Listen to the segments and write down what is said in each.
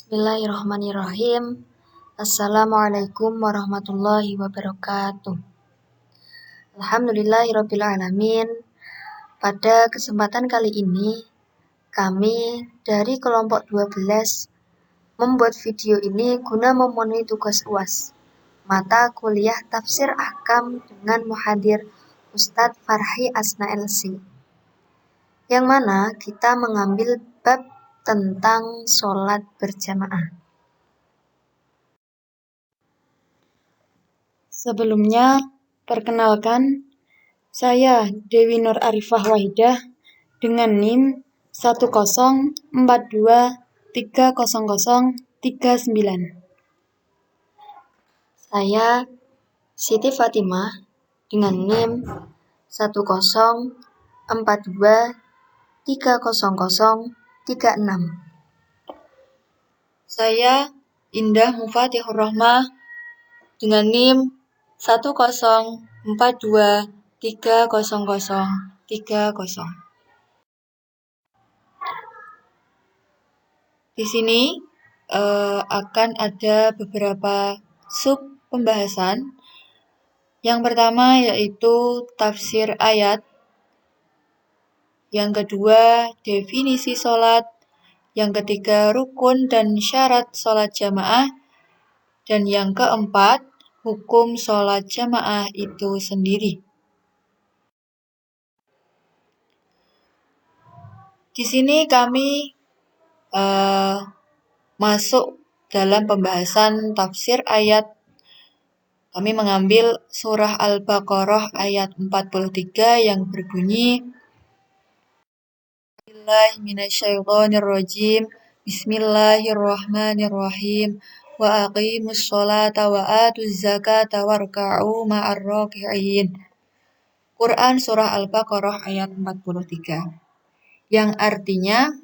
Bismillahirrahmanirrahim. Assalamualaikum warahmatullahi wabarakatuh. Alhamdulillahirrabbilalamin. Pada kesempatan kali ini, kami dari kelompok 12 membuat video ini guna memenuhi tugas UAS mata kuliah Tafsir Ahkam dengan muhadir Ustadz Farhi Asna LC, yang mana kita mengambil bab tentang sholat berjamaah. Sebelumnya, perkenalkan, saya Dewi Nur Arifah Wahidah dengan NIM 104230039. Saya Siti Fatimah dengan NIM 104230036. Saya Indah Mufatihur Rahmah dengan NIM 104230030. Di sini akan ada beberapa sub pembahasan. Yang pertama yaitu tafsir ayat, yang kedua definisi sholat, yang ketiga rukun dan syarat sholat jamaah, dan yang keempat hukum sholat jamaah itu sendiri. Di sini kami masuk dalam pembahasan tafsir ayat. Kami mengambil surah Al-Baqarah ayat 43 yang berbunyi Bismillahirrahmanirrahim wa aqimus sholata wa atuz zakata warka'u ma'ar raki'in. Quran surah Al-Baqarah ayat 43, yang artinya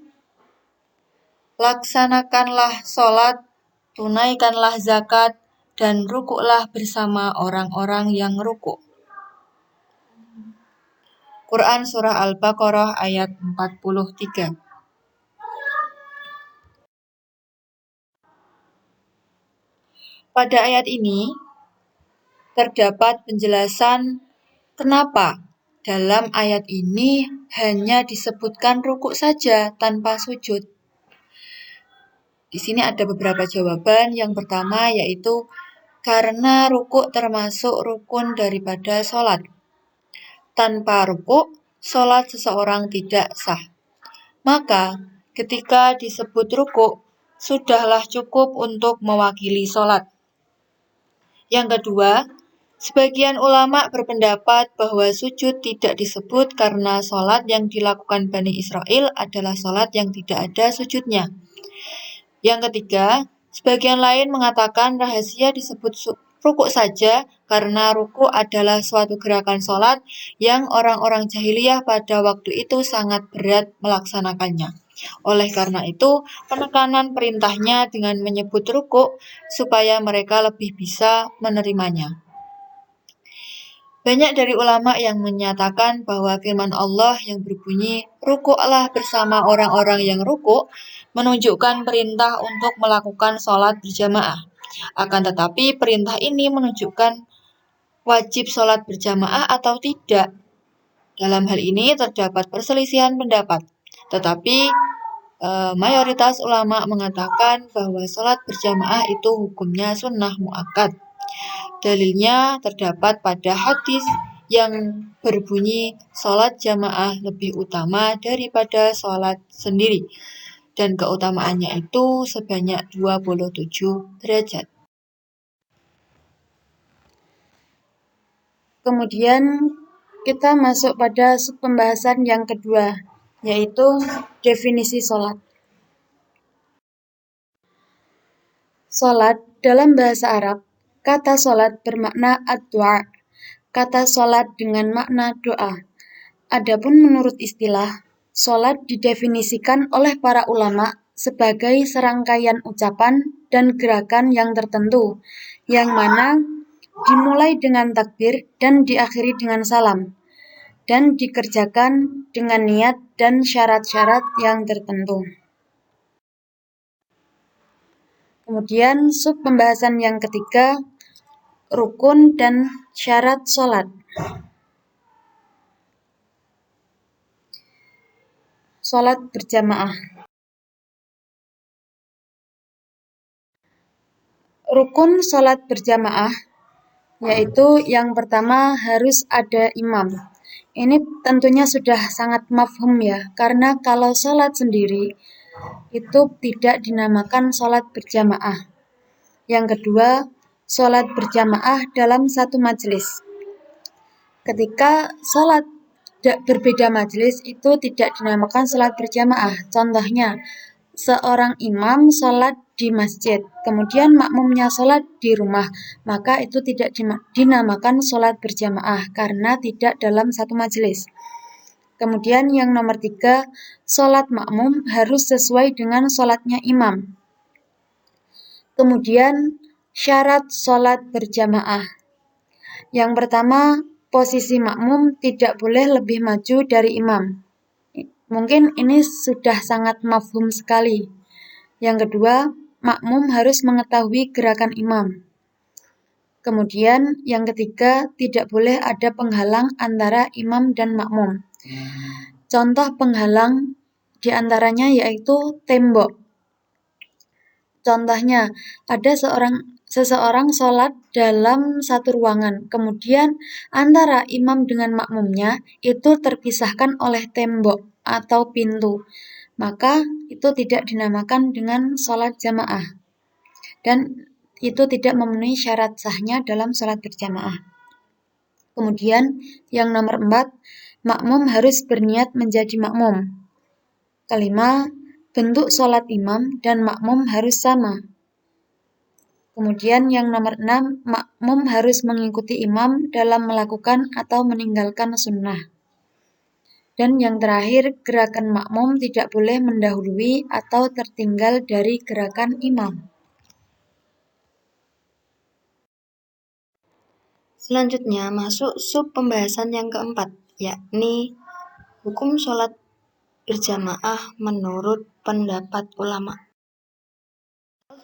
laksanakanlah sholat, tunaikanlah zakat, dan rukuklah bersama orang-orang yang rukuk. Quran surah Al-Baqarah ayat 43. Pada ayat ini terdapat penjelasan kenapa dalam ayat ini hanya disebutkan rukuk saja tanpa sujud. Di sini ada beberapa jawaban. Yang pertama yaitu karena rukuk termasuk rukun daripada sholat. Tanpa rukuk, sholat seseorang tidak sah. Maka ketika disebut rukuk, sudahlah cukup untuk mewakili sholat. Yang kedua, sebagian ulama berpendapat bahwa sujud tidak disebut karena sholat yang dilakukan Bani Israel adalah sholat yang tidak ada sujudnya. Yang ketiga, sebagian lain mengatakan rahasia disebut rukuk saja karena rukuk adalah suatu gerakan sholat yang orang-orang jahiliyah pada waktu itu sangat berat melaksanakannya. Oleh karena itu, penekanan perintahnya dengan menyebut rukuk supaya mereka lebih bisa menerimanya. Banyak dari ulama yang menyatakan bahwa firman Allah yang berbunyi rukuklah bersama orang-orang yang rukuk menunjukkan perintah untuk melakukan sholat berjamaah. Akan tetapi perintah ini menunjukkan wajib sholat berjamaah atau tidak. Dalam hal ini terdapat perselisihan pendapat. Tetapi mayoritas ulama mengatakan bahwa sholat berjamaah itu hukumnya sunnah muakkad. Dalilnya terdapat pada hadis yang berbunyi sholat jamaah lebih utama daripada sholat sendiri. Dan keutamaannya itu sebanyak 27 derajat. Kemudian kita masuk pada pembahasan yang kedua, yaitu definisi sholat. Sholat dalam bahasa Arab, kata sholat bermakna ad-du'a, kata sholat dengan makna doa. Adapun menurut istilah, sholat didefinisikan oleh para ulama sebagai serangkaian ucapan dan gerakan yang tertentu, yang mana dimulai dengan takbir dan diakhiri dengan salam, dan dikerjakan dengan niat dan syarat-syarat yang tertentu. Kemudian sub pembahasan yang ketiga, rukun dan syarat sholat. Sholat berjamaah. Rukun sholat berjamaah yaitu yang pertama harus ada imam. Ini tentunya sudah sangat mafhum ya, karena kalau sholat sendiri itu tidak dinamakan sholat berjamaah. Yang kedua, sholat berjamaah dalam satu majelis. Ketika sholat berbeda majelis itu tidak dinamakan sholat berjamaah. Contohnya, seorang imam sholat di masjid, kemudian makmumnya sholat di rumah, maka itu tidak dinamakan sholat berjamaah karena tidak dalam satu majelis. Kemudian yang nomor 3, sholat makmum harus sesuai dengan sholatnya imam. Kemudian syarat sholat berjamaah. Yang pertama, posisi makmum tidak boleh lebih maju dari imam. Mungkin ini sudah sangat mafhum sekali. Yang kedua, makmum harus mengetahui gerakan imam. Kemudian yang ketiga, tidak boleh ada penghalang antara imam dan makmum. Contoh penghalang diantaranya yaitu tembok. Contohnya, ada seseorang sholat dalam satu ruangan, kemudian antara imam dengan makmumnya itu terpisahkan oleh tembok atau pintu, maka itu tidak dinamakan dengan sholat jamaah, dan itu tidak memenuhi syarat sahnya dalam sholat berjamaah. Kemudian yang nomor 4, makmum harus berniat menjadi makmum. Kelima, bentuk sholat imam dan makmum harus sama. Kemudian yang nomor 6, makmum harus mengikuti imam dalam melakukan atau meninggalkan sunnah. Dan yang terakhir, gerakan makmum tidak boleh mendahului atau tertinggal dari gerakan imam. Selanjutnya masuk sub pembahasan yang keempat, yakni hukum sholat berjamaah menurut pendapat ulama.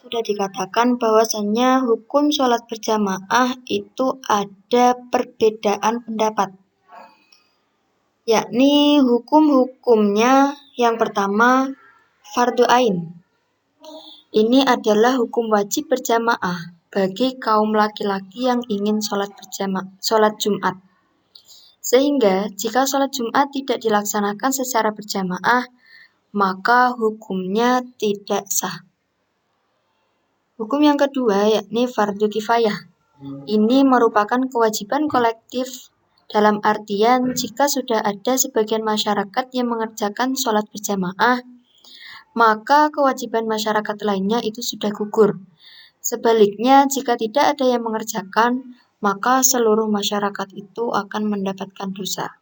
Sudah dikatakan bahwasannya hukum sholat berjamaah itu ada perbedaan pendapat, yakni hukum-hukumnya. Yang pertama, fardu ain. Ini adalah hukum wajib berjamaah bagi kaum laki-laki yang ingin sholat Jumat. Sehingga jika sholat Jumat tidak dilaksanakan secara berjamaah, maka hukumnya tidak sah. Hukum yang kedua yakni fardu kifayah. Ini merupakan kewajiban kolektif dalam artian jika sudah ada sebagian masyarakat yang mengerjakan sholat berjamaah, maka kewajiban masyarakat lainnya itu sudah gugur. Sebaliknya, jika tidak ada yang mengerjakan, maka seluruh masyarakat itu akan mendapatkan dosa.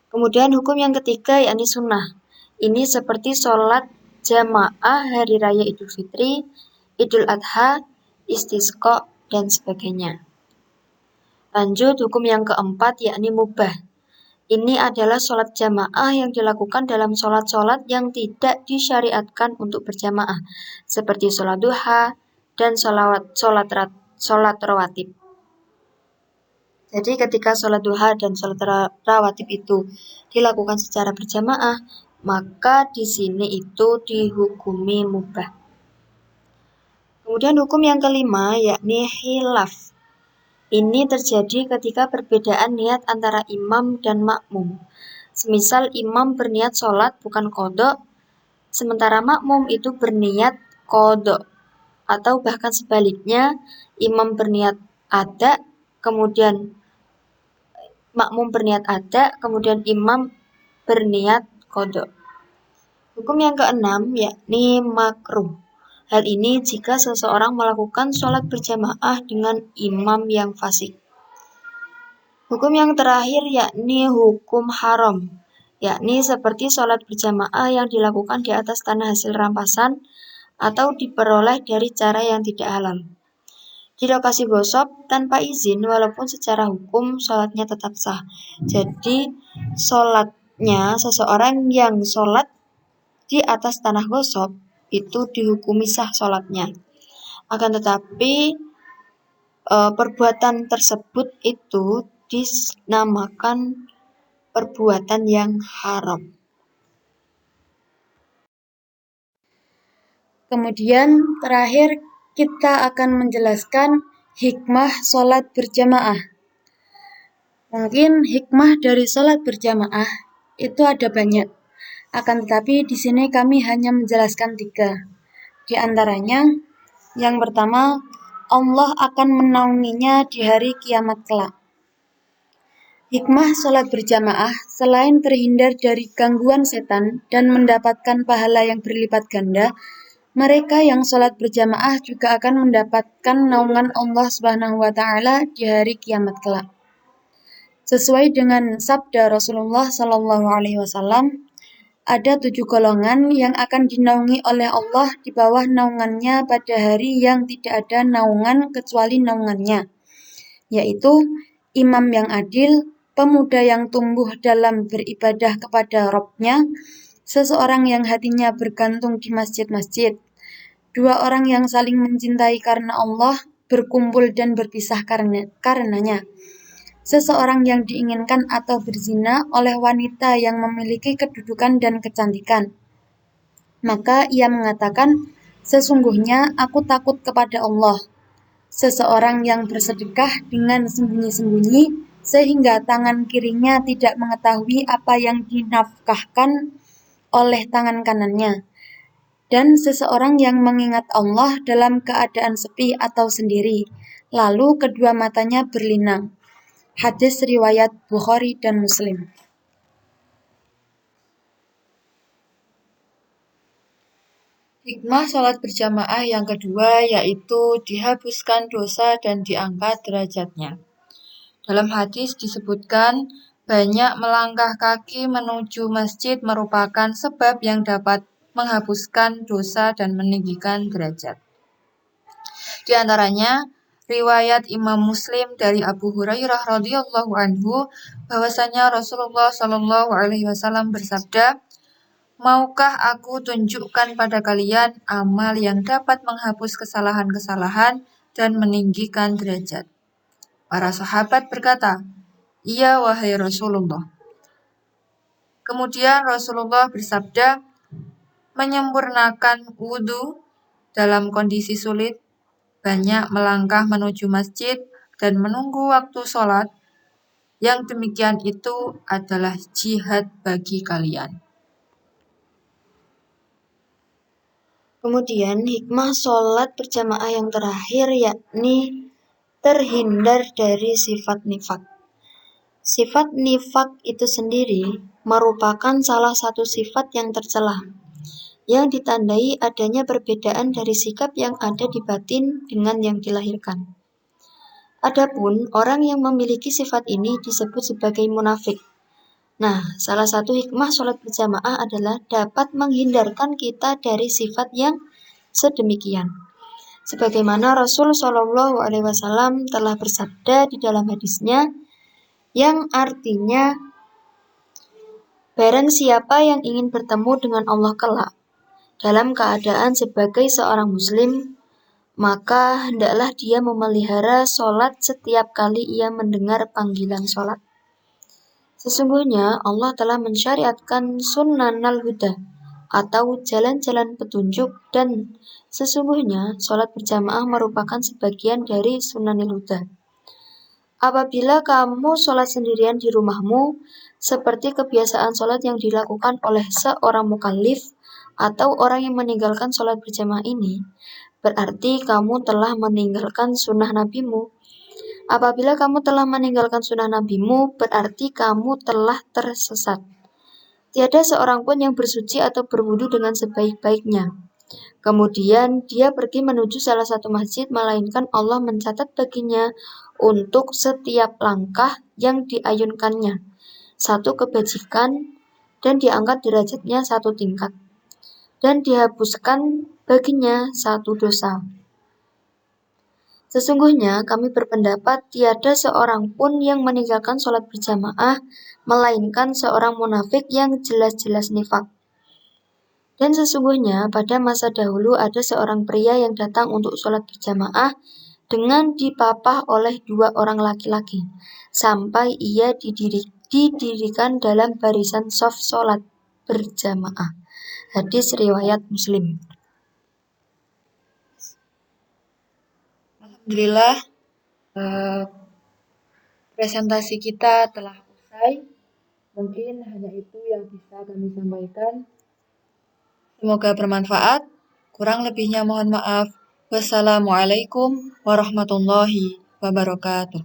Kemudian hukum yang ketiga yakni sunnah. Ini seperti sholat jamaah hari raya Idul Fitri, Idul Adha, istisqa, dan sebagainya. Lanjut, hukum yang keempat yakni mubah. Ini adalah sholat jamaah yang dilakukan dalam sholat-sholat yang tidak disyariatkan untuk berjamaah, seperti sholat duha dan sholat rawatib. Jadi ketika sholat duha dan sholat rawatib itu dilakukan secara berjamaah, maka di sini itu dihukumi mubah. Kemudian hukum yang kelima yakni khilaf. Ini terjadi ketika perbedaan niat antara imam dan makmum. Semisal imam berniat sholat bukan qodho, sementara makmum itu berniat qodho. Atau bahkan sebaliknya, imam berniat ada, kemudian makmum berniat ada, kemudian imam berniat qodho. Hukum yang keenam yakni makruh. Hal ini jika seseorang melakukan sholat berjamaah dengan imam yang fasik. Hukum yang terakhir yakni hukum haram, yakni seperti sholat berjamaah yang dilakukan di atas tanah hasil rampasan atau diperoleh dari cara yang tidak halal. Di lokasi gosok tanpa izin, walaupun secara hukum sholatnya tetap sah. Jadi sholatnya seseorang yang sholat di atas tanah gosok itu dihukumi sah sholatnya. Akan tetapi perbuatan tersebut itu dinamakan perbuatan yang haram. Kemudian terakhir kita akan menjelaskan hikmah sholat berjamaah. Mungkin hikmah dari sholat berjamaah itu ada banyak. Akan tetapi di sini kami hanya menjelaskan 3. Di antaranya, yang pertama, Allah akan menaunginya di hari kiamat kelak. Hikmah sholat berjamaah selain terhindar dari gangguan setan dan mendapatkan pahala yang berlipat ganda, mereka yang sholat berjamaah juga akan mendapatkan naungan Allah Subhanahu wa Ta'ala di hari kiamat kelak. Sesuai dengan sabda Rasulullah Sallallahu Alaihi Wasallam, ada 7 golongan yang akan dinaungi oleh Allah di bawah naungannya pada hari yang tidak ada naungan kecuali naungannya, yaitu imam yang adil, pemuda yang tumbuh dalam beribadah kepada Rabb-nya, seseorang yang hatinya bergantung di masjid-masjid, 2 orang yang saling mencintai karena Allah, berkumpul dan berpisah karenanya, seseorang yang diinginkan atau berzina oleh wanita yang memiliki kedudukan dan kecantikan. Maka ia mengatakan, sesungguhnya aku takut kepada Allah. Seseorang yang bersedekah dengan sembunyi-sembunyi sehingga tangan kirinya tidak mengetahui apa yang dinafkahkan oleh tangan kanannya. Dan seseorang yang mengingat Allah dalam keadaan sepi atau sendiri, lalu kedua matanya berlinang. Hadis riwayat Bukhari dan Muslim. Hikmah sholat berjamaah yang kedua yaitu dihapuskan dosa dan diangkat derajatnya. Dalam hadis disebutkan, banyak melangkah kaki menuju masjid merupakan sebab yang dapat menghapuskan dosa dan meninggikan derajat. Di antaranya, riwayat Imam Muslim dari Abu Hurairah radhiyallahu anhu bahwasanya Rasulullah Shallallahu alaihi wasallam bersabda, "Maukah aku tunjukkan pada kalian amal yang dapat menghapus kesalahan-kesalahan dan meninggikan derajat?" Para sahabat berkata, "Iya wahai Rasulullah." Kemudian Rasulullah bersabda, menyempurnakan wudhu dalam kondisi sulit, banyak melangkah menuju masjid dan menunggu waktu sholat, yang demikian itu adalah jihad bagi kalian. Kemudian hikmah sholat berjamaah yang terakhir yakni terhindar dari sifat nifak. Sifat nifak itu sendiri merupakan salah satu sifat yang tercela, yang ditandai adanya perbedaan dari sikap yang ada di batin dengan yang dilahirkan. Adapun orang yang memiliki sifat ini disebut sebagai munafik. Nah, salah satu hikmah sholat berjamaah adalah dapat menghindarkan kita dari sifat yang sedemikian. Sebagaimana Rasul Shallallahu Alaihi Wasallam telah bersabda di dalam hadisnya, yang artinya, barang siapa yang ingin bertemu dengan Allah kelak dalam keadaan sebagai seorang muslim, maka hendaklah dia memelihara sholat setiap kali ia mendengar panggilan sholat. Sesungguhnya Allah telah mensyariatkan sunnanal huda atau jalan-jalan petunjuk, dan sesungguhnya sholat berjamaah merupakan sebagian dari sunnanil huda. Apabila kamu sholat sendirian di rumahmu, seperti kebiasaan sholat yang dilakukan oleh seorang mukallif atau orang yang meninggalkan sholat berjamaah ini, berarti kamu telah meninggalkan sunnah nabimu. Apabila kamu telah meninggalkan sunnah nabimu, berarti kamu telah tersesat. Tiada seorang pun yang bersuci atau berwudu dengan sebaik-baiknya. Kemudian dia pergi menuju salah satu masjid, melainkan Allah mencatat baginya untuk setiap langkah yang diayunkannya satu kebajikan, dan diangkat derajatnya 1 tingkat, dan dihapuskan baginya 1 dosa. Sesungguhnya kami berpendapat tiada seorang pun yang meninggalkan sholat berjamaah, melainkan seorang munafik yang jelas-jelas nifak. Dan sesungguhnya pada masa dahulu ada seorang pria yang datang untuk sholat berjamaah dengan dipapah oleh 2 orang laki-laki, sampai ia didirikan dalam barisan shaf sholat berjamaah. Hadis riwayat Muslim. Alhamdulillah, presentasi kita telah usai. Mungkin hanya itu yang bisa kami sampaikan. Semoga bermanfaat. Kurang lebihnya mohon maaf. Wassalamualaikum warahmatullahi wabarakatuh.